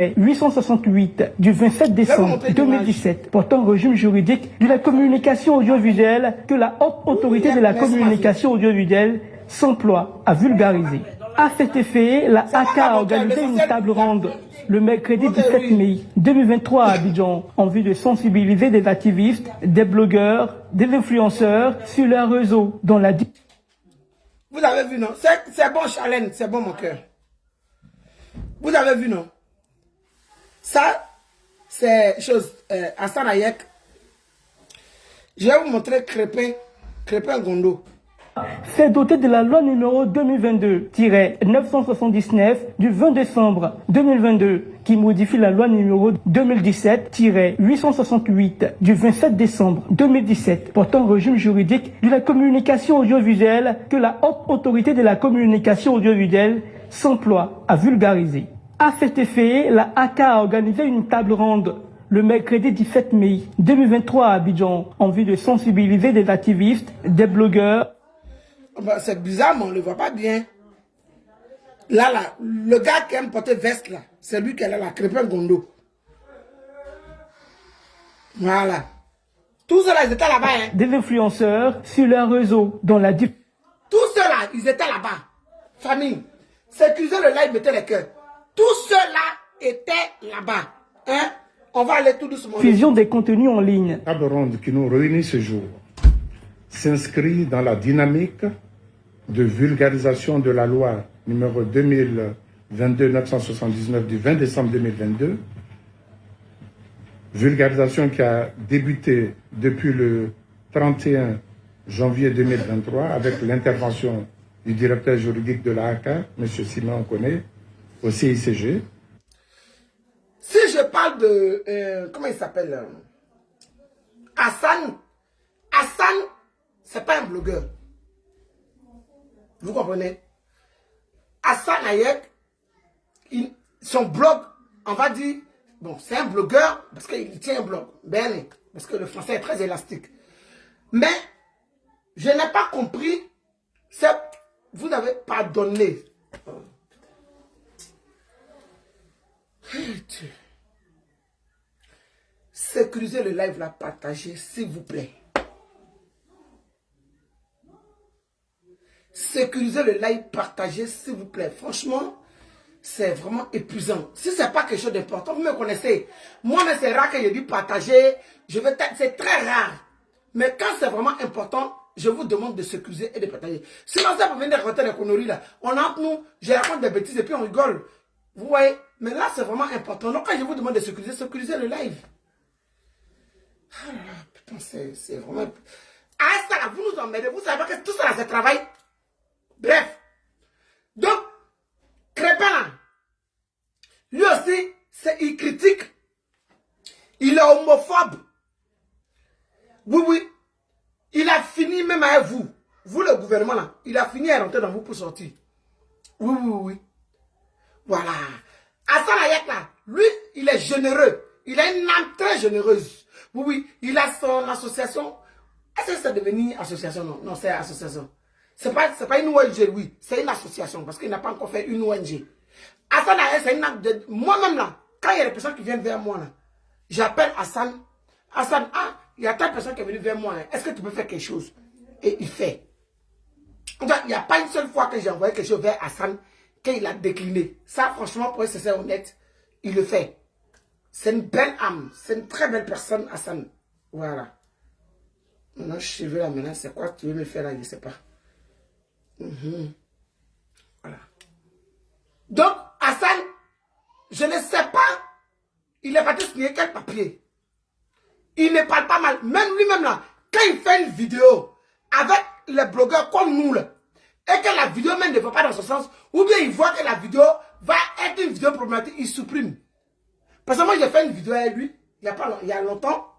868 du 27 décembre 2017 portant régime juridique de la communication audiovisuelle que la haute autorité de la communication audiovisuelle s'emploie à vulgariser. À cet effet, la AK a organisé une table ronde le mercredi 17 mai 2023 à Abidjan en vue de sensibiliser des activistes, des blogueurs, des influenceurs sur leurs réseaux dans la... Vous avez vu, non? C'est bon, Charlène, c'est bon, mon cœur. Vous avez vu, non? Ça, c'est chose. Hassan Hayek. Je vais vous montrer Crépin Gondo. C'est doté de la loi numéro 2022-979 du 20 décembre 2022 qui modifie la loi numéro 2017-868 du 27 décembre 2017 portant régime juridique de la communication audiovisuelle que la haute autorité de la communication audiovisuelle s'emploie à vulgariser. À cet effet, la AK a organisé une table ronde le mercredi 17 mai 2023 à Abidjan en vue de sensibiliser des activistes, des blogueurs. Bah, c'est bizarre, mais on ne le voit pas bien. Là, le gars qui aime porter veste, là, c'est lui qui est là, la Crépin Gondo. Voilà. Tous ceux-là, ils étaient là-bas. Hein. Des influenceurs sur leurs réseaux dans la... Tous ceux-là, ils étaient là-bas. Famille, sécuriser le live, mettez les cœurs. Tous ceux-là étaient là-bas. Hein? On va aller tout doucement. Fusion des contenus en ligne. La table ronde qui nous réunit ce jour s'inscrit dans la dynamique de vulgarisation de la loi numéro 2022-979 du 20 décembre 2022. Vulgarisation qui a débuté depuis le 31 janvier 2023 avec l'intervention du directeur juridique de la AK, M. Simon Koné, au CICG. Si je parle de... comment il s'appelle Hassan, c'est pas un blogueur. Vous comprenez? Hassan Hayek, son blog, on va dire... Bon, c'est un blogueur parce qu'il tient un blog. Ben, parce que le français est très élastique. Mais, je n'ai pas compris... Vous avez pardonné. Sécurisez le live là, partagez, s'il vous plaît. Sécurisez le live, partagez, s'il vous plaît. Franchement, c'est vraiment épuisant. Si ce n'est pas quelque chose d'important, vous me connaissez. Moi, c'est rare que je dis partager. C'est très rare. Mais quand c'est vraiment important, je vous demande de sécuriser et de partager. Sinon, ça peut venir raconter des conneries là. On entre nous, je raconte des bêtises et puis on rigole. Vous voyez? Mais là, c'est vraiment important. Donc, quand je vous demande de sécuriser le live. Ah là là, putain, c'est vraiment... Ah, ça là, vous nous emmerdez. Vous savez que tout ça là, c'est travail. Bref. Donc, Crépin là, lui aussi, il critique. Il est homophobe. Oui, oui. Il a fini même avec vous. Vous, le gouvernement là, il a fini à rentrer dans vous pour sortir. Oui, oui, oui. Voilà. Hassan Hayek là, lui, il est généreux. Il a une âme très généreuse. Oui, oui. Il a son association. Est-ce que c'est devenu association? Non, non, c'est association. C'est pas une ONG, oui. C'est une association parce qu'il n'a pas encore fait une ONG. Hassan Hayek, c'est une âme de... Moi-même là, quand il y a des personnes qui viennent vers moi là, j'appelle Hassan. Hassan, ah, il y a telle personne qui est venue vers moi. Est-ce que tu peux faire quelque chose? Et il fait. Donc, il n'y a pas une seule fois que j'ai envoyé quelque chose vers Hassan qu'il a décliné. Ça, franchement, pour être sincère, honnête, il le fait. C'est une belle âme. C'est une très belle personne, Hassan. Voilà. Maintenant, je veux là maintenant. C'est quoi que tu veux me faire là? Je ne sais pas. Voilà. Donc, Hassan, je ne sais pas, il est parti signer quel papier. Il ne parle pas mal. Même lui-même là, quand il fait une vidéo avec les blogueurs comme nous là, et que la vidéo même ne va pas dans ce sens, ou bien il voit que la vidéo va être une vidéo problématique, il supprime. Parce que moi j'ai fait une vidéo avec lui, il y a longtemps,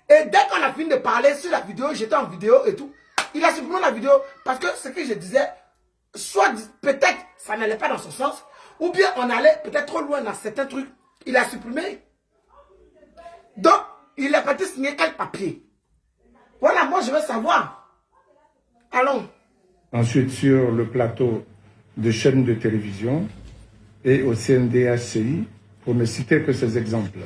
et dès qu'on a fini de parler sur la vidéo, j'étais en vidéo et tout, il a supprimé la vidéo parce que ce que je disais, soit peut-être ça n'allait pas dans ce sens, ou bien on allait peut-être trop loin dans certains trucs, il a supprimé. Donc, il est parti signer quel papier? Voilà, moi je veux savoir. Allons. Ensuite, sur le plateau de chaînes de télévision et au CNDHCI, pour ne citer que ces exemples.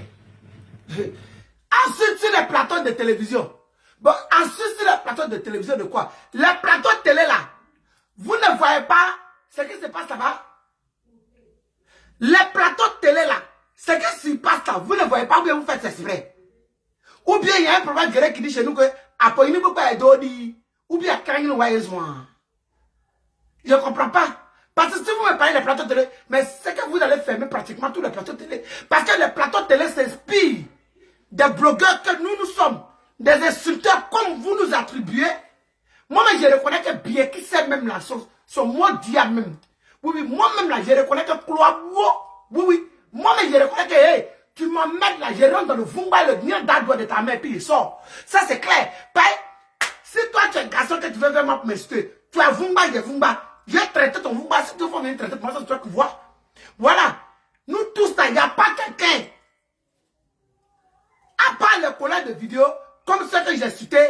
Ensuite, sur les plateaux de télévision. Bon, ensuite, sur les plateaux de télévision de quoi? Les plateaux de télé là, vous ne voyez pas ce qui se passe là-bas? Les plateaux de télé là, ce qui se passe là, vous ne voyez pas ou bien vous faites exprès. Ou bien il y a un problème grec qui dit chez nous que après il ne peut pas être d'odi. Ou bien quand il voit je ne comprends pas. Parce que si vous me parlez des plateaux de télé, mais c'est que vous allez fermer pratiquement tous les plateaux de télé. Parce que les plateaux de télé s'inspirent des blogueurs que nous sommes, des insulteurs comme vous nous attribuez. Moi-même, je reconnais que bien qui sait même la chose, son mot dia même. Oui, oui, moi-même, là, je reconnais que oui, moi-même, je reconnais que hey, tu m'emmènes là, je rentre dans le vumba, le nid d'adoué de ta mère, puis il sort. Ça, c'est clair. Si toi, tu es un garçon que tu veux vraiment m'insulter, tu as vumba, j'ai vumba. J'ai traité ton vumba, si tu veux venir traiter pour moi, c'est toi qui vois. Voilà. Nous tous, il n'y a pas quelqu'un. À part le collège de vidéos, comme ceux que j'ai cités,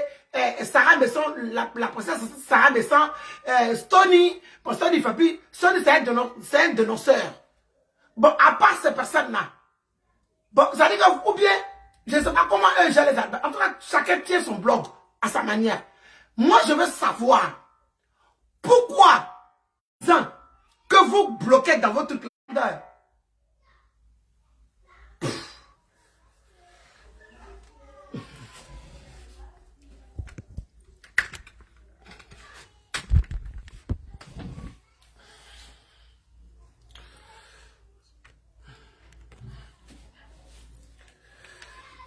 Sarah Besson, la princesse Sarah Besson, Stony, bon, Stony Fabi, Stony c'est un dénonceur. Bon, à part ces personnes-là, bon, ça dit que, ou bien, je ne sais pas comment eux gèrent les arbres. En tout cas, chacun tient son blog à sa manière. Moi, je veux savoir pourquoi que vous bloquez dans votre calendrier.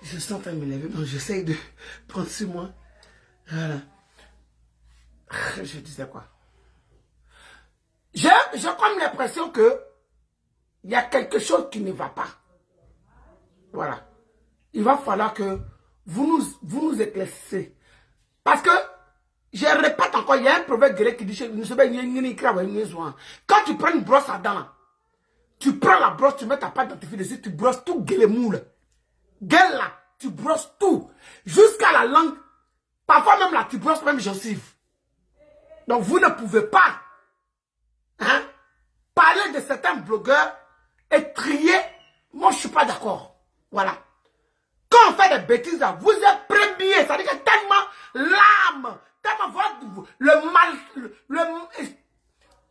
Je suis en train de me lever, donc j'essaye de prendre sur moi. Voilà. Je disais quoi? J'ai comme l'impression que il y a quelque chose qui ne va pas. Voilà. Il va falloir que vous nous éclaircissez. Parce que, je répète encore, il y a un proverbe grec qui dit quand tu prends une brosse à dents, tu prends la brosse, tu mets ta pâte dentifrice dessus, tu brosses tout gueule moule. Gueule là, tu brosses tout. Jusqu'à la langue. Parfois même là, tu brosses même gencive. Donc vous ne pouvez pas parler de certains blogueurs et trier. Moi, je ne suis pas d'accord. Voilà. Quand on fait des bêtises, là, vous êtes premiers. C'est-à-dire que tellement l'âme, tellement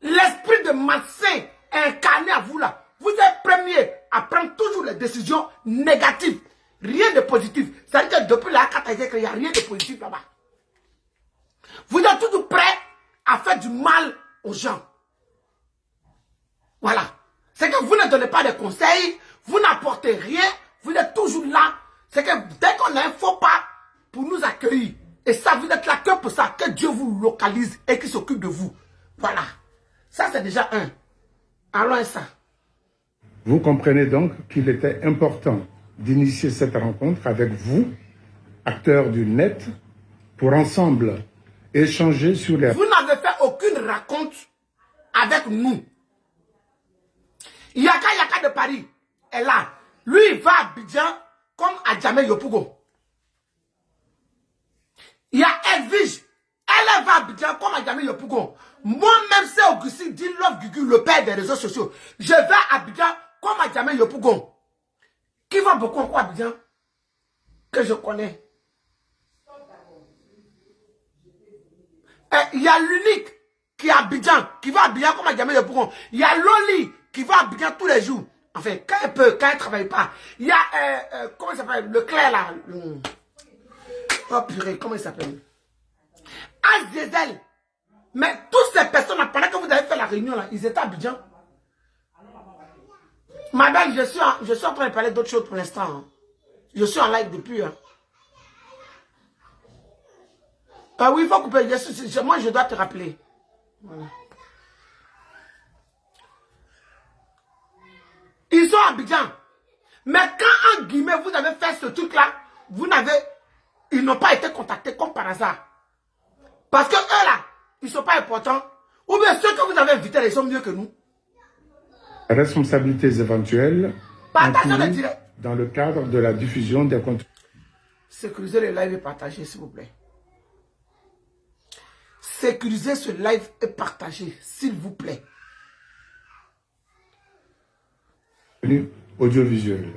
l'esprit de malsain incarné à vous là, vous êtes premiers à prendre toujours les décisions négatives. Rien de positif. C'est-à-dire que depuis la carte, il n'y a rien de positif là-bas. Vous êtes toujours prêts à faire du mal aux gens. Voilà. C'est que vous ne donnez pas de conseils, vous n'apportez rien, vous êtes toujours là. C'est que dès qu'on a un faux pas pour nous accueillir, et ça, vous êtes là que pour ça, que Dieu vous localise et qu'il s'occupe de vous. Voilà. Ça, c'est déjà un. Allons à ça. Vous comprenez donc qu'il était important d'initier cette rencontre avec vous, acteurs du net, pour ensemble échanger sur les... Vous n'avez fait aucune rencontre avec nous. Yaka de Paris est là. Lui, il va à Abidjan comme à Djamé Yopougon. Il y a Edwige. Elle va à Abidjan comme à Djamé Yopougon. Moi-même, c'est Augustine dit Love Gugu, le père des réseaux sociaux. Je vais à Abidjan comme à Djamé Yopougon. Qui va beaucoup à Abidjan? Que je connais. Il y a l'unique qui est à Abidjan, qui va à Abidjan comme à Djamé Yopougon. Il y a Loli qui va à Abidjan tous les jours. Enfin, quand elle peut, quand elle ne travaille pas. Il y a, comment il s'appelle? Le Claire là. Oh purée, comment il s'appelle? Azizel. Mais toutes ces personnes, pendant que vous avez fait la réunion là, ils étaient à Abidjan. Madame, je suis en train de parler d'autres choses pour l'instant. Hein. Je suis en live depuis. Hein. Oui, il faut couper. Moi, je dois te rappeler. Voilà. Ils sont à Abidjan. Mais quand, en guillemets, vous avez fait ce truc-là, ils n'ont pas été contactés comme par hasard. Parce que eux, là, ils ne sont pas importants. Ou bien ceux que vous avez invités, ils sont mieux que nous. Responsabilités éventuelles dans le cadre de la diffusion des contenus. Sécurisez le live et partagez, s'il vous plaît. Sécurisez ce live et partagez, s'il vous plaît. audiovisuel.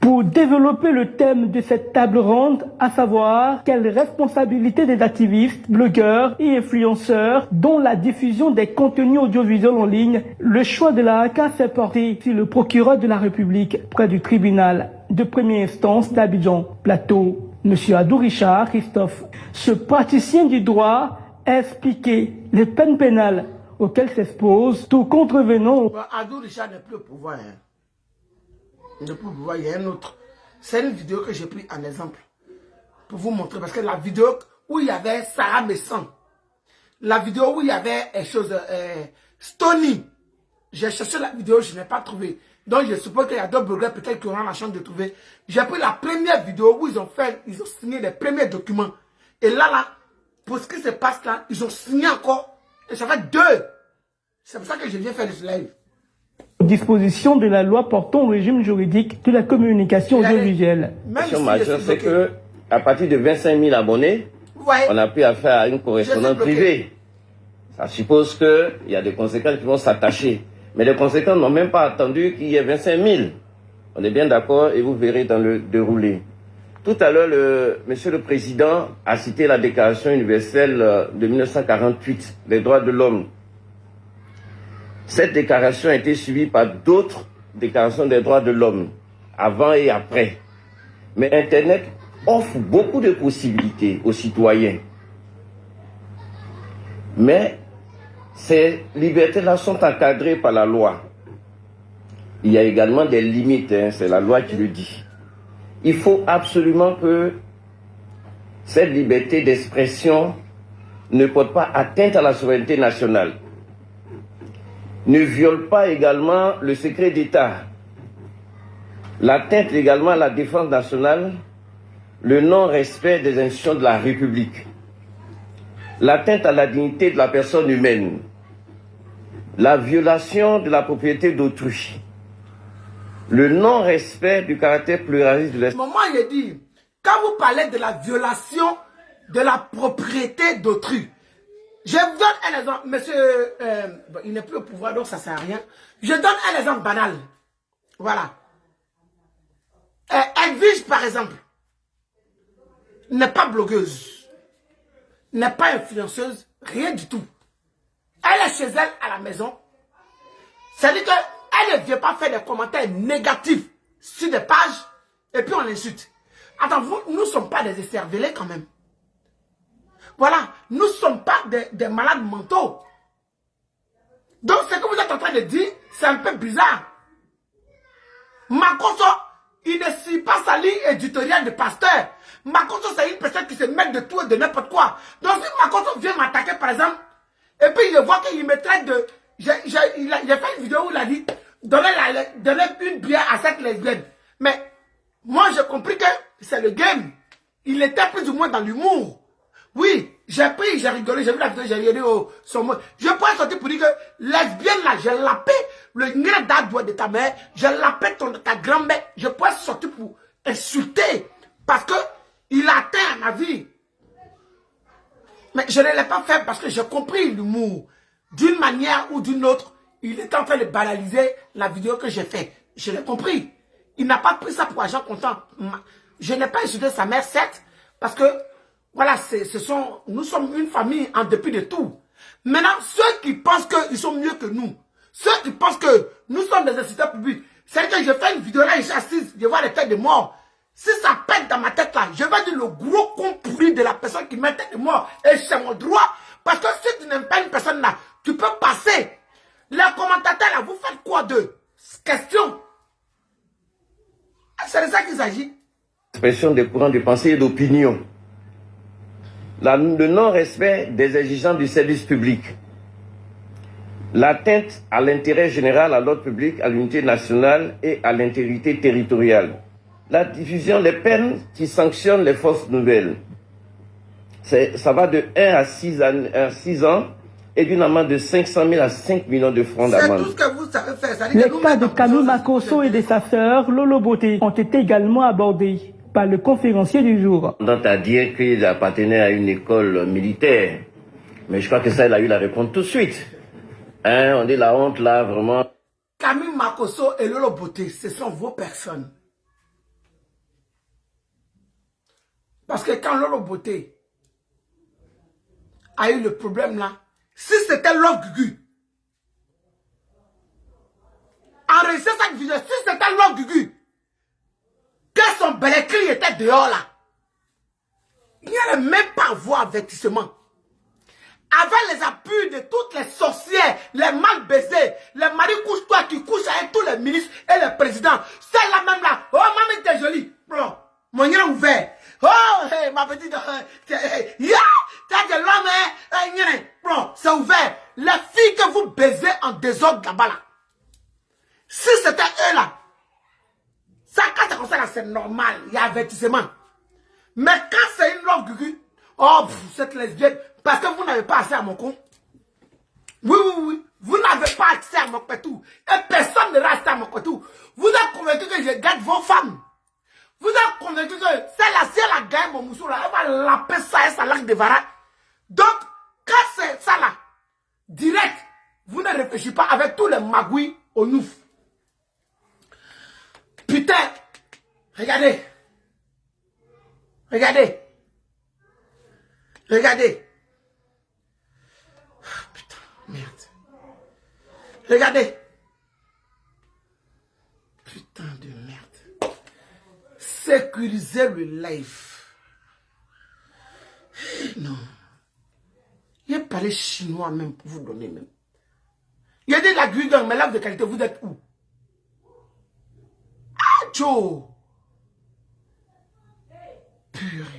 Pour développer le thème de cette table ronde, à savoir quelle responsabilité des activistes, blogueurs et influenceurs dont la diffusion des contenus audiovisuels en ligne, le choix de la ACA s'est porté sur le procureur de la République près du tribunal de première instance d'Abidjan Plateau, M. Adou Richard Christophe. Ce praticien du droit a expliqué les peines pénales auxquelles s'expose tout contrevenant. Adou Richard n'est plus au pouvoir. Il n'est plus au pouvoir, il y a un autre. C'est une vidéo que j'ai pris en exemple pour vous montrer. Parce que la vidéo où il y avait Sarah Messan, la vidéo où il y avait Stony, j'ai cherché la vidéo, je n'ai pas trouvé. Donc je suppose qu'il y a d'autres blogueurs peut-être qui auront la chance de trouver. J'ai pris la première vidéo où ils ont signé les premiers documents. Et là, pour ce qui se passe là, ils ont signé encore. Et ça fait 2. C'est pour ça que je viens faire ce live. Disposition de la loi portant au régime juridique de la communication audiovisuelle. La question majeure, c'est que à partir de 25 000 abonnés, on a pu affaire à une correspondance privée. Ça suppose qu'il y a des conséquences qui vont s'attacher. Mais les conséquences n'ont même pas attendu qu'il y ait 25 000. On est bien d'accord et vous verrez dans le déroulé. Tout à l'heure, Monsieur le Président a cité la Déclaration universelle de 1948 des droits de l'homme. Cette déclaration a été suivie par d'autres déclarations des droits de l'homme, avant et après. Mais Internet offre beaucoup de possibilités aux citoyens. Mais ces libertés-là sont encadrées par la loi. Il y a également des limites, c'est la loi qui le dit. Il faut absolument que cette liberté d'expression ne porte pas atteinte à la souveraineté nationale, ne viole pas également le secret d'État, l'atteinte également à la défense nationale, le non-respect des institutions de la République, l'atteinte à la dignité de la personne humaine, la violation de la propriété d'autrui, le non-respect du caractère pluraliste de l'espace. Maman, il dit, quand vous parlez de la violation de la propriété d'autrui, je vous donne un exemple. Monsieur, il n'est plus au pouvoir, donc ça ne sert à rien. Je donne un exemple banal. Voilà. Edwige, par exemple, n'est pas blogueuse, n'est pas influenceuse, rien du tout. Elle est chez elle à la maison. C'est-à-dire qu'elle ne vient pas faire des commentaires négatifs sur des pages et puis on l'insulte. Attends, nous ne sommes pas des écervelés quand même. Voilà, nous ne sommes pas des malades mentaux. Donc ce que vous êtes en train de dire, c'est un peu bizarre. Makoso, il ne suit pas sa ligne éditoriale de pasteur. Makoso, c'est une personne qui se met de tout et de n'importe quoi. Donc si Makoso vient m'attaquer par exemple, et puis il voit qu'il me traite de... J'ai fait une vidéo où il a dit, donnez une bière à cette lesbienne. Mais moi j'ai compris que c'est le game. Il était plus ou moins dans l'humour. Oui, j'ai pris, j'ai rigolé, j'ai vu la vidéo, j'ai rigolé son mot. Je pourrais sortir pour dire que lesbienne là, j'ai lapé le nez d'adoué de ta mère, j'ai lapé ta grand-mère. Je pourrais sortir pour insulter parce que il a atteint ma vie. Mais je ne l'ai pas fait parce que j'ai compris l'humour. D'une manière ou d'une autre, il est en train de banaliser la vidéo que j'ai faite. Je l'ai compris. Il n'a pas pris ça pour argent comptant. Je n'ai pas insulté sa mère, certes, parce que voilà, nous sommes une famille en dépit de tout. Maintenant, ceux qui pensent qu'ils sont mieux que nous, ceux qui pensent que nous sommes des instituteurs publics, c'est que je fais une vidéo là, je suis assise, je vois les têtes de mort. Si ça pète dans ma tête là, je vais dire le gros con pourri de la personne qui met tête de mort. Et c'est mon droit. Parce que si tu n'aimes pas une personne là, tu peux passer. Les commentateurs là, vous faites quoi d'eux? Question. C'est de ça qu'il s'agit. Expression des courants de pensée et d'opinion. Le non-respect des exigences du service public. L'atteinte à l'intérêt général, à l'ordre public, à l'unité nationale et à l'intégrité territoriale. La diffusion des peines qui sanctionnent les fausses nouvelles. Ça va de 1 à 6 ans et d'une amende de 500 000 à 5 millions de francs d'amende. C'est tout ce que vous savez faire. Les cas de Camille Makoso et de sa sœur Lolo Beauté ont été également abordés par le conférencier du jour. On a dit qu'il appartenait à une école militaire. Mais je crois que ça, il a eu la réponse tout de suite. On dit la honte là, vraiment. Camille Makoso Makosso et Lolo Beauté, ce sont vos personnes. Parce que quand Lolo Beauté a eu le problème là, si c'était Lolo Gugu, enregistrer cette vidéo, si c'était Lolo Gugu, que son Belécli était dehors là, il n'y allait même pas avoir avertissement. Avec les appuis de toutes les sorcières, les mal baisés, les maris couche-toi qui couchent avec tous les ministres et les présidents. Celle-là même là, oh maman t'es jolie, bro, mon nez ouvert. Oh, hey, ma petite, t'as de l'homme, hein, bro, c'est ouvert. Les filles que vous baisez en désordre là-bas là, si c'était eux là, ça quand c'est comme ça là, c'est normal, il y a avertissement. Mais quand c'est une longue gugu, oh, cette lesbienne, parce que vous n'avez pas accès à mon compte. Oui, vous n'avez pas accès à mon pétou. Et personne ne reste à mon pétou. Vous êtes convaincu que je garde vos femmes. Vous êtes convaincu que celle-là, si elle a gagné mon mousseau là, elle va laper ça et sa langue de vara. Donc, quand c'est ça là, direct, vous ne réfléchissez pas avec tous les magouilles au nouf. Putain, regardez. Regardez. Regardez. Oh, putain, merde. Regardez. Putain de merde. Sécuriser le live. Non. Il a parlé chinois même pour vous donner même. Il y a des lagunes dans mes laves de qualité. Vous êtes où? Ah, Joe. Purée.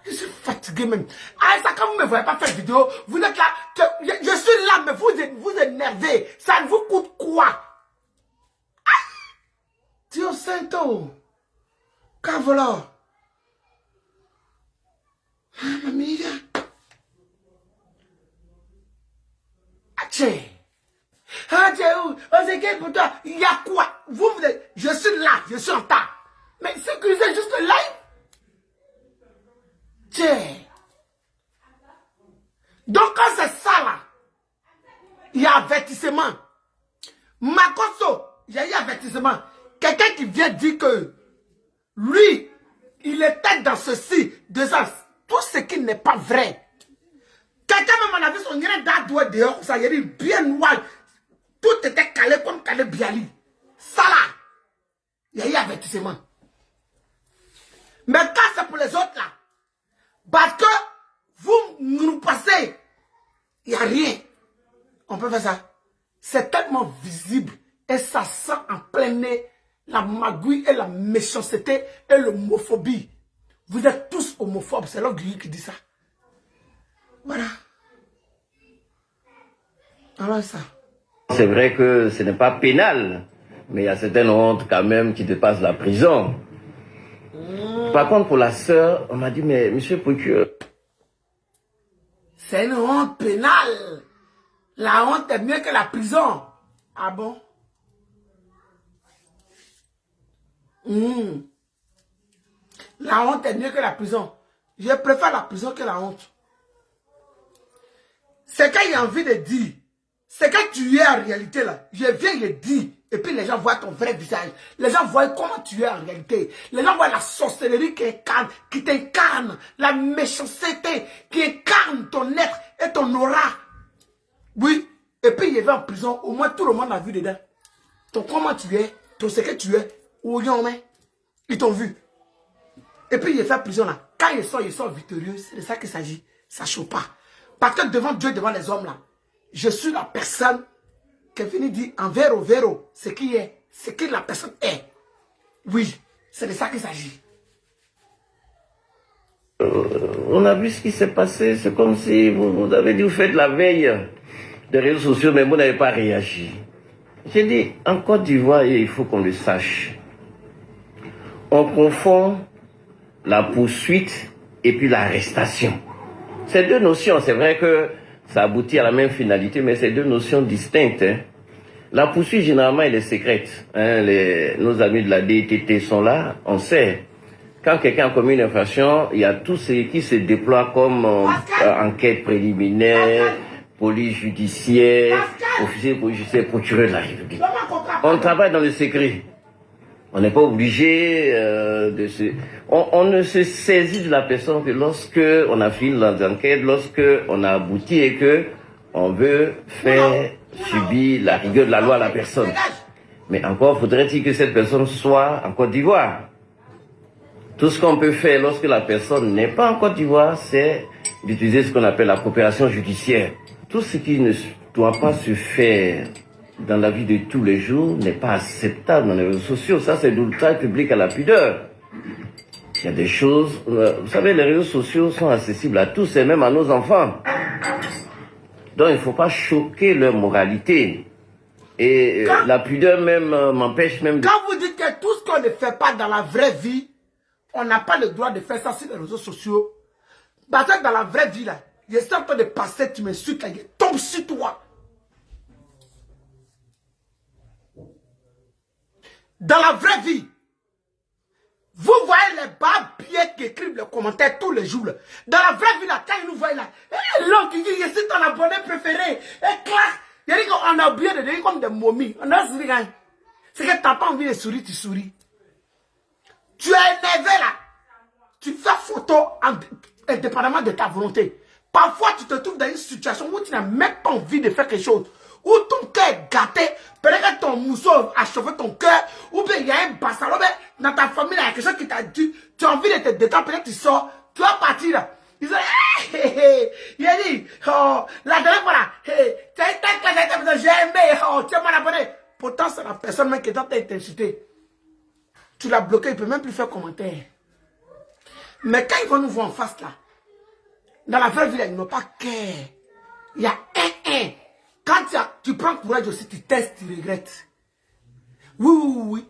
Je suis fatigué même. Ah, ça, quand vous ne me voyez pas faire vidéo, vous êtes là. Je suis là, mais vous énervez. Ça ne vous coûte quoi? Ah! Dio Santo. Cavolo. Ah, mamie. Atché. Ah, Dieu, on sait quel pour toi. Il y a quoi? Vous êtes. Je suis là, je suis en tas. Mais sécurisez juste le live. Tiens. Donc quand c'est ça là, il y a avertissement. Makosso, il y a eu avertissement. Quelqu'un qui vient dire que lui, il était dans ceci, de ça, tout ce qui n'est pas vrai. Quelqu'un même en a vu son grain d'adoué dehors, ça y est bien noir. Tout était calé comme calé Biali. Ça là, il y a eu avertissement. Mais quand c'est pour les autres là, parce que vous nous passez, il n'y a rien. On peut faire ça. C'est tellement visible et ça sent en plein nez la magouille et la méchanceté et l'homophobie. Vous êtes tous homophobes, c'est l'orgueil qui dit ça. Voilà. Alors ça. C'est vrai que ce n'est pas pénal, mais il y a certaines hontes quand même qui dépassent la prison. Par contre, pour la sœur, on m'a dit, mais monsieur le procureur... C'est une honte pénale. La honte est mieux que la prison. Ah bon? La honte est mieux que la prison. Je préfère la prison que la honte. C'est quand il y a envie de dire. C'est quand tu es en réalité là. Je viens le dire. Et puis les gens voient ton vrai visage. Les gens voient comment tu es en réalité. Les gens voient la sorcellerie qui t'incarne. La méchanceté qui incarne ton être et ton aura. Oui. Et puis il va en prison. Au moins tout le monde a vu dedans. Ton comment tu es. Ton ce que tu es. Ou ils t'ont vu. Et puis il fait prison là. Quand il sort victorieux. C'est de ça qu'il s'agit. Ça ne chauffe pas. Parce que devant Dieu, devant les hommes là. Je suis la personne qui finit dit en vero, ce qui est, ce que la personne est. Oui, c'est de ça qu'il s'agit. On a vu ce qui s'est passé. C'est comme si vous avez dit, vous faites la veille des réseaux sociaux, mais vous n'avez pas réagi. J'ai dit, en Côte d'Ivoire, il faut qu'on le sache. On confond la poursuite et puis l'arrestation. Ces deux notions, c'est vrai que ça aboutit à la même finalité, mais c'est deux notions distinctes. Hein. La poursuite, généralement, elle est secrète. Hein. Nos amis de la DTT sont là, on sait. Quand quelqu'un a commis une infraction, il y a tout ce qui se déploie comme enquête préliminaire, police judiciaire, officier de police judiciaire, procureur de la République. On travaille dans le secret. On n'est pas obligé de se... On ne se saisit de la personne que lorsque on a fini l'enquête, lorsque on a abouti et que on veut faire subir la rigueur de la loi à la personne. Mais encore faudrait-il que cette personne soit en Côte d'Ivoire. Tout ce qu'on peut faire lorsque la personne n'est pas en Côte d'Ivoire, c'est d'utiliser ce qu'on appelle la coopération judiciaire. Tout ce qui ne doit pas se faire dans la vie de tous les jours n'est pas acceptable dans les réseaux sociaux. Ça, c'est l'outrage public à la pudeur. Il y a des choses... Vous savez, les réseaux sociaux sont accessibles à tous et même à nos enfants. Donc, il ne faut pas choquer leur moralité. Et la pudeur même m'empêche même de... Quand vous dites que tout ce qu'on ne fait pas dans la vraie vie, on n'a pas le droit de faire ça sur les réseaux sociaux. Parce que dans la vraie vie, là, il est en train de passer, tu m'insultes, là, il tombe sur toi. Dans la vraie vie, vous voyez les barbiers qui écrivent les commentaires tous les jours. Là. Dans la vraie vie, là, quand ils nous voient là, l'homme qui dit, je suis ton abonné préféré, et clac, il dit qu'on a oublié de dire comme des momies. On a dit, c'est que tu n'as pas envie de sourire, tu souris. Tu es énervé là. Tu fais photo indépendamment de ta volonté. Parfois, tu te trouves dans une situation où tu n'as même pas envie de faire quelque chose. Où ton cœur est gâté. Peut-être que ton mousseau a chauffé ton cœur. Ou bien il y a un bassalo. Dans ta famille, il y a quelque chose qui t'a dit. Tu as envie de te détendre. Peut-être que tu sors. Tu vas partir là. Il dit, il a dit, oh, la dernière fois là, tu as été classé, j'ai aimé, oh, tu es mal abonné. Pourtant, c'est la personne même qui est dans ta intensité. Tu l'as bloqué, il ne peut même plus faire commentaire. Mais quand ils vont nous voir en face là, dans la vraie vie, là, ils n'ont pas cœur. Il y a un. Quand tu prends courage aussi, tu testes, tu regrettes. Oui.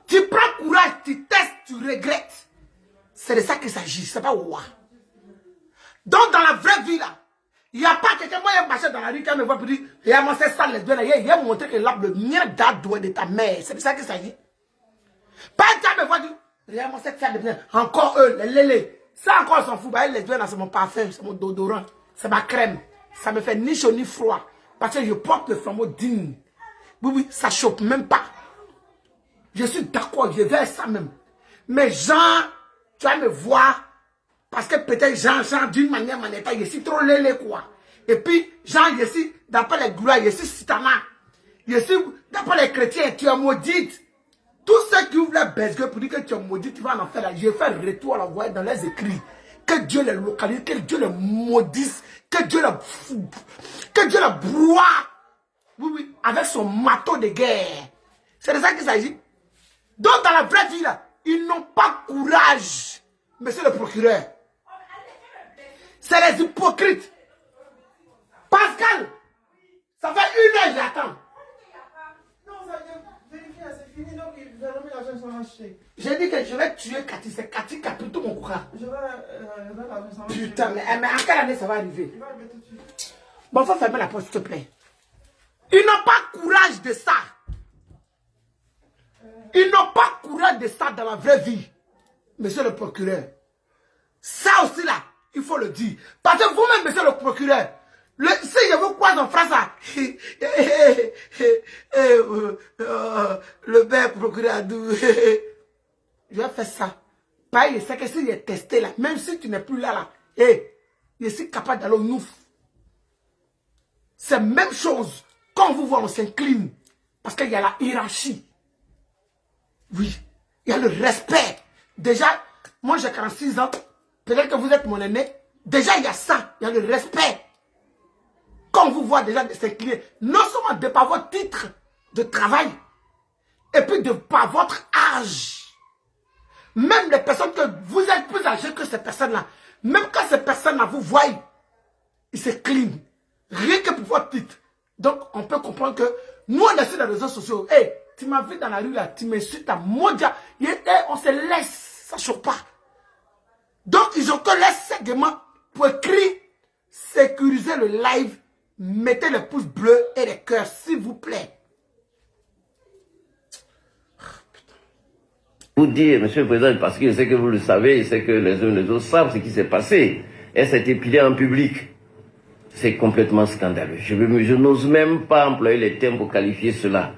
Tu prends courage, tu testes, tu regrettes. C'est de ça qu'il s'agit, c'est pas ouah. Donc dans la vraie vie là, il n'y a pas quelqu'un, moi il marché dans la rue, quand il me voit pour dire, il a montré ça les doigts, il a montré que l'arbre, le mien d'adoué de ta mère. C'est de ça qu'il s'agit. Pas un me voit dire, il a montré ça les doigts, encore eux, les lélés. Ça encore s'en fout, bah, les doigts c'est mon parfum, c'est mon déodorant, c'est ma crème. Ça me fait ni chaud ni froid. Parce que je porte le flambeau digne. Oui, ça choque même pas. Je suis d'accord, je vais ça même. Mais Jean, tu vas me voir. Parce que peut-être Jean, d'une manière, je suis trop lélé quoi. Et puis, Jean, je suis, d'après les gloires, je suis citana. Je suis, d'après les chrétiens, tu es maudite. Tous ceux qui ouvrent la baisse pour dire que tu es maudite, tu vas en faire là. Je vais faire le retour à la voix dans les écrits. Que Dieu les localise, que Dieu les maudisse, que Dieu les broie. Oui, avec son marteau de guerre. C'est de ça qu'il s'agit. Donc dans la vraie vie, là, ils n'ont pas courage, monsieur le procureur. C'est les hypocrites. Pascal, ça fait 1 heure, j'attends. Non, ça vient, c'est fini, donc l'argent sera acheté. J'ai dit que je vais tuer Cathy, c'est Cathy qui a pris tout mon courage. Je vais l'argent sera acheté. Putain, mais en quelle année ça va arriver? Il va arriver tout de suite. Bon, faut fermer la porte, s'il te plaît. Ils n'ont pas courage de ça. Ils n'ont pas courage de ça dans la vraie vie, monsieur le procureur. Ça aussi là, il faut le dire. Parce que vous-même, monsieur le procureur, si je vous croise en France, le père procureur, je vais faire ça. Pareil, c'est que si j'ai testé là, même si tu n'es plus là, je suis capable d'aller au Nouf. C'est la même chose. Quand on vous voit, on s'incline. Parce qu'il y a la hiérarchie. Oui, il y a le respect. Déjà, moi j'ai 46 ans. Peut-être que vous êtes mon aîné. Déjà, il y a ça. Il y a le respect. Quand on vous voit déjà de s'incliner, non seulement de par votre titre de travail, et puis de par votre âge. Même les personnes que vous êtes plus âgées que ces personnes-là, même quand ces personnes-là vous voient, ils s'inclinent. Rien que pour votre titre. Donc, on peut comprendre que nous, on est sur les réseaux sociaux. Hey, tu m'as vu dans la rue là, tu m'insultes à Modia. On se laisse, ça ne choque pas. Donc, ils ont que laissé segment pour écrire, sécuriser le live, mettez les pouces bleus et les cœurs, s'il vous plaît. Vous dire, monsieur le président, parce que je sais que vous le savez, je sais que les uns et les autres savent ce qui s'est passé. Elle s'est épilée en public. C'est complètement scandaleux. Je n'ose même pas employer les termes pour qualifier cela.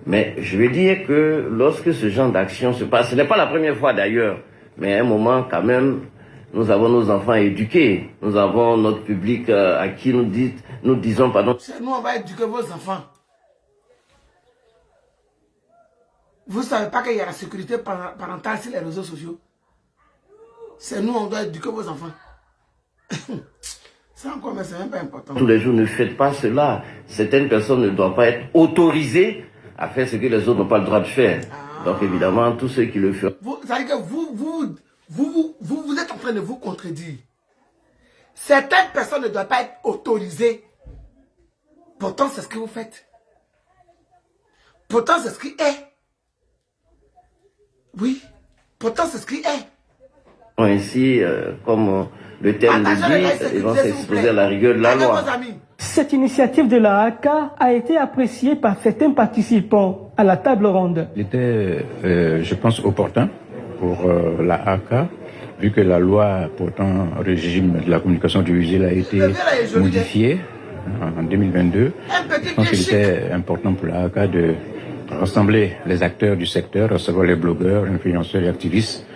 Mais je veux dire que lorsque ce genre d'action se passe, ce n'est pas la première fois d'ailleurs, mais à un moment quand même, nous avons nos enfants éduqués. Nous avons notre public à qui nous disons, pardon. Nous, on va éduquer vos enfants. Vous ne savez pas qu'il y a la sécurité parentale sur les réseaux sociaux. C'est nous, on doit éduquer vos enfants. C'est encore, mais c'est même pas important. Tous les jours, ne faites pas cela. Certaines personnes ne doivent pas être autorisées à faire ce que les autres n'ont pas le droit de faire. Donc évidemment, tous ceux qui le font. Ça veut dire que vous êtes en train de vous contredire. Certaines personnes ne doivent pas être autorisées. Pourtant, c'est ce que vous faites. Pourtant, c'est ce qui est. Oui. Pourtant, c'est ce qui est. Ainsi, comme le terme le dit, ils vont s'exposer à la rigueur de la loi. Cette initiative de la ACA a été appréciée par certains participants à la table ronde. Il était, je pense, opportun pour la ACA, vu que la loi portant régime de la communication audiovisuelle a été modifiée en 2022. Je pense qu'il était important pour la ACA de rassembler les acteurs du secteur, à savoir les blogueurs, influenceurs et activistes,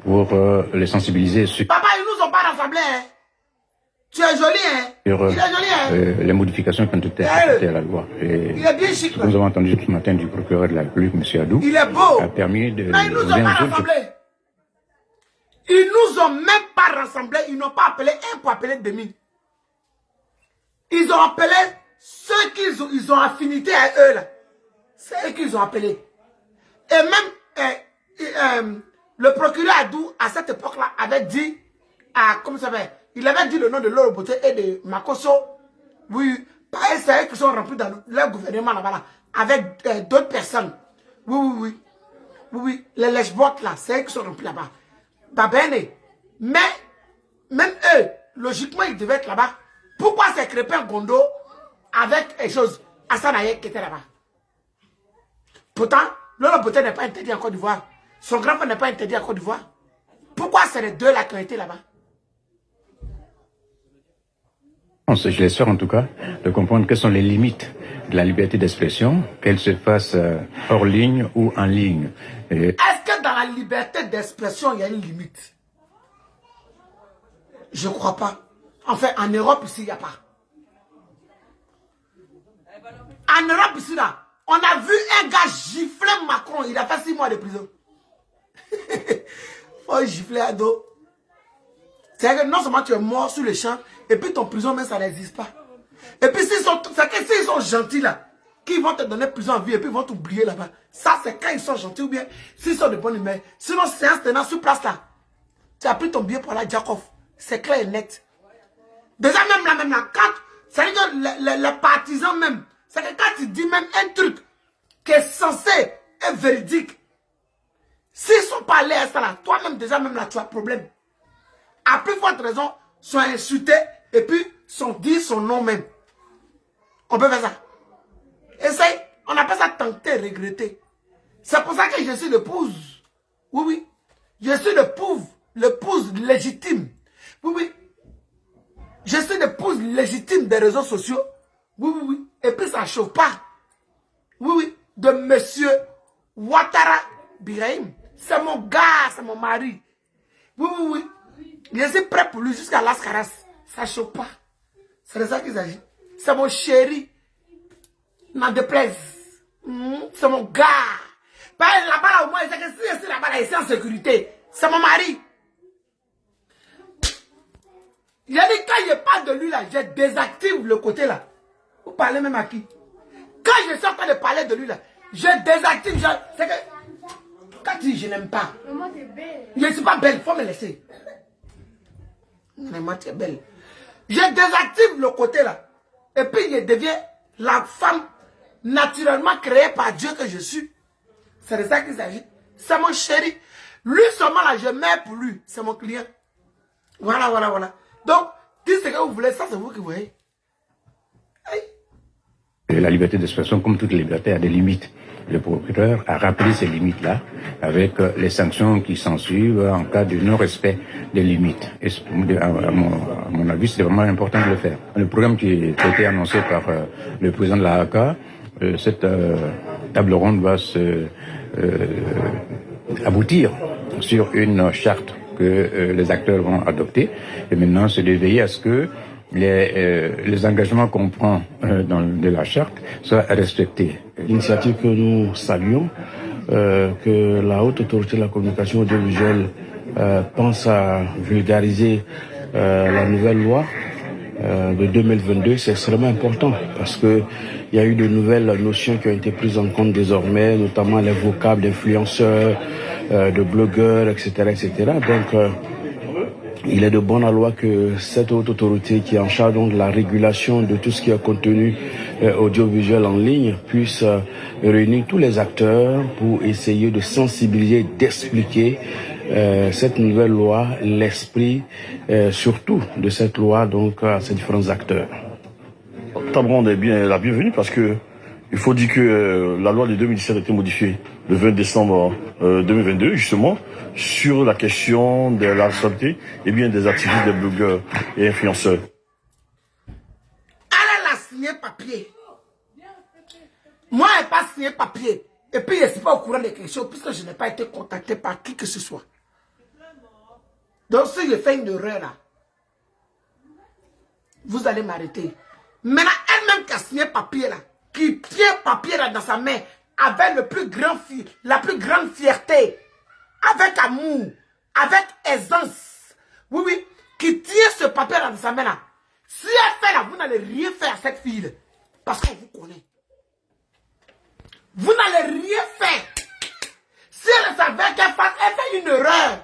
pour les sensibiliser sur... Papa, ils nous ont pas rassemblés, hein. Tu es joli, hein. Sur, il est joli, hein. Les modifications qui ont été apportées à la loi. Et il est bien chic, ce que nous avons entendu ce matin du procureur de la République, M. Adou, il est beau. a permis de... Mais ils nous ont pas rassemblés. Ils nous ont même pas rassemblés. Ils n'ont pas appelé un pour appeler demi. Ils ont appelé ceux qu'ils ont affinité à eux, là. C'est eux qu'ils ont appelé. Et même, le procureur Adou, à cette époque-là, avait dit, comment ça s'appelle, il avait dit le nom de Loro Boté et de Makoso. Oui, pareil, c'est eux qui sont remplis dans leur gouvernement là-bas, là, avec d'autres personnes. Oui, les lèche-bottes là, c'est eux qui sont remplis là-bas. Bah ben, mais, même eux, logiquement, ils devaient être là-bas. Pourquoi c'est Crépin Gondo avec les choses, Hassan Ayek qui était là-bas? Pourtant, Loro Boté n'est pas interdit en Côte d'Ivoire. Son grand frère n'est pas interdit en Côte d'Ivoire. Pourquoi c'est les deux là qui ont été là-bas? Je l'espère en tout cas de comprendre quelles sont les limites de la liberté d'expression, qu'elle se fasse hors ligne ou en ligne. Est-ce que dans la liberté d'expression, il y a une limite? Je ne crois pas. Enfin, en Europe, ici, il n'y a pas. En Europe, ici, là, on a vu un gars gifler Macron. Il a fait 6 mois de prison. Faut gifler à dos. C'est que non seulement tu es mort sur le champ, et puis ton prison, même ça n'existe pas. Et puis s'ils sont gentils là, qu'ils vont te donner prison en vie et puis ils vont t'oublier là-bas. Ça, c'est quand ils sont gentils ou bien s'ils sont de bonne humeur. Sinon, séance tenant sur place là, tu as pris ton billet pour la Jakov. C'est clair et net. Déjà, même là, quand, c'est-à-dire que les partisans même, c'est que quand tu dis même un truc qui est censé être véridique, s'ils sont pas allés à ça là, toi-même déjà même là, tu as problème. À plus forte raison, sont insultés et puis sont dit son nom même. On peut faire ça. Essaye. On appelle ça tenter, regretter. C'est pour ça que je suis l'épouse. Oui. Je suis l'épouse légitime. Oui. Je suis l'épouse légitime des réseaux sociaux. Oui. Et puis ça ne chauffe pas. Oui. De monsieur Ouattara Birahim. C'est mon gars, c'est mon mari. Oui. Je suis prêt pour lui jusqu'à Las Caras. Ça ne chauffe pas. C'est de ça qu'il s'agit. C'est mon chéri. N'en déplaise. C'est mon gars. Là-bas, là, au moins, c'est que si je suis là-bas, là, il est en sécurité. C'est mon mari. Il a dit, quand je parle de lui, là, je désactive le côté, là. Vous parlez même à qui? Quand je suis en train de parler de lui, là, je désactive. C'est que, quand tu dis, je n'aime pas. Maman, t'es belle. Je ne suis pas belle, il faut me laisser. Maman, tu es belle. Je désactive le côté là. Et puis je deviens la femme naturellement créée par Dieu que je suis. C'est de ça qu'il s'agit. C'est mon chéri. Lui seulement là, je mets pour lui. C'est mon client. Voilà. Donc, dites ce que vous voulez, ça c'est vous qui voyez. Hey. Et la liberté d'expression, comme toute liberté, a des limites. le procureur a rappelé ces limites-là avec les sanctions qui s'ensuivent en cas de non-respect des limites. Et à mon avis, c'est vraiment important de le faire. Le programme qui a été annoncé par le président de la ACA, cette table ronde va aboutir sur une charte que les acteurs vont adopter. Et maintenant, c'est de veiller à ce que les engagements qu'on prend de la charte soient respectés. L'initiative que nous saluons, que la Haute Autorité de la Communication Audiovisuelle pense à vulgariser la nouvelle loi de 2022, c'est extrêmement important parce que il y a eu de nouvelles notions qui ont été prises en compte désormais, notamment les vocables d'influenceurs, de blogueurs, etc., etc. Donc, il est de bonne loi que cette haute autorité qui est en charge donc de la régulation de tout ce qui est contenu audiovisuel en ligne puisse réunir tous les acteurs pour essayer de sensibiliser, d'expliquer cette nouvelle loi, l'esprit surtout de cette loi donc à ces différents acteurs. Table ronde est bien la bienvenue parce que il faut dire que la loi de 2017 a été modifiée le 20 décembre 2022 justement sur la question de la responsabilité et bien des activistes, des blogueurs et influenceurs. Elle a signé papier. Moi, elle n'a pas signé papier. Et puis, je ne suis pas au courant de quelque chose puisque je n'ai pas été contacté par qui que ce soit. Donc, si je fais une erreur là, vous allez m'arrêter. Maintenant, elle-même qui a signé papier là, qui tient papier là dans sa main avec la plus grande fierté, avec amour, avec aisance. Oui, oui, qui tient ce papier là dans sa main là. Si elle fait là, vous n'allez rien faire à cette fille. Parce qu'on vous connaît. Vous n'allez rien faire. Si elle savait qu'elle fait une erreur,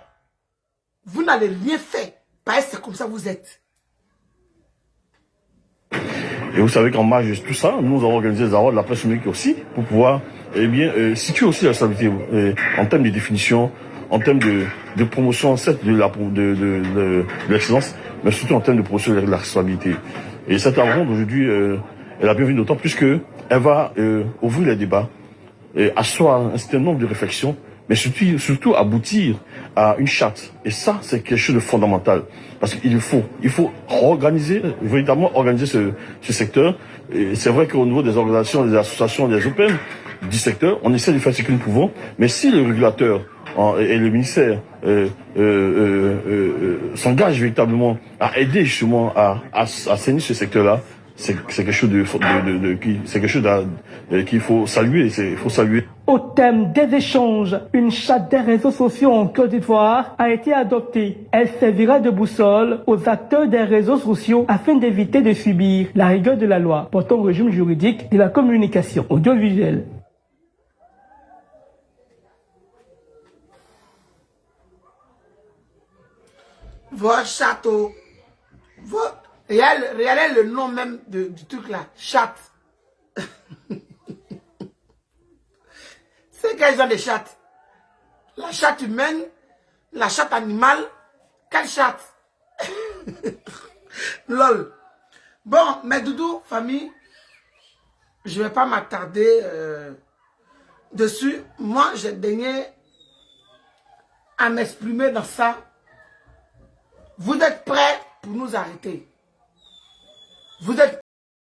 vous n'allez rien faire. Parce que c'est comme ça que vous êtes. Et vous savez qu'en marge de tout ça, nous avons organisé des awards de la presse numérique aussi pour pouvoir situer aussi la stabilité en termes de définition, en termes de promotion certes de l'excellence, mais surtout en termes de promotion de la responsabilité. Et cette ronde aujourd'hui, elle a bienvenue d'autant plus qu'elle va ouvrir les débats, asseoir un certain nombre de réflexions, mais surtout aboutir à une charte. Et ça, c'est quelque chose de fondamental. Parce qu'il faut véritablement organiser ce secteur. Et c'est vrai qu'au niveau des organisations, des associations, des open du secteur, on essaie de faire ce que nous pouvons. Mais si le régulateur et le ministère s'engagent véritablement à aider justement à assainir ce secteur-là, c'est quelque chose qu'il faut saluer. Il faut saluer. Au thème des échanges, une charte des réseaux sociaux en Côte d'Ivoire a été adoptée. Elle servira de boussole aux acteurs des réseaux sociaux afin d'éviter de subir la rigueur de la loi portant au régime juridique de la communication audiovisuelle. Votre château. Regardez le nom même du truc là. Chat. C'est quel genre de chatte? La chatte humaine? La chatte animale? Quelle chatte? Lol. Bon, mais Doudou, famille, je ne vais pas m'attarder dessus. Moi, j'ai daigné à m'exprimer dans ça. Vous êtes prêts pour nous arrêter? Vous êtes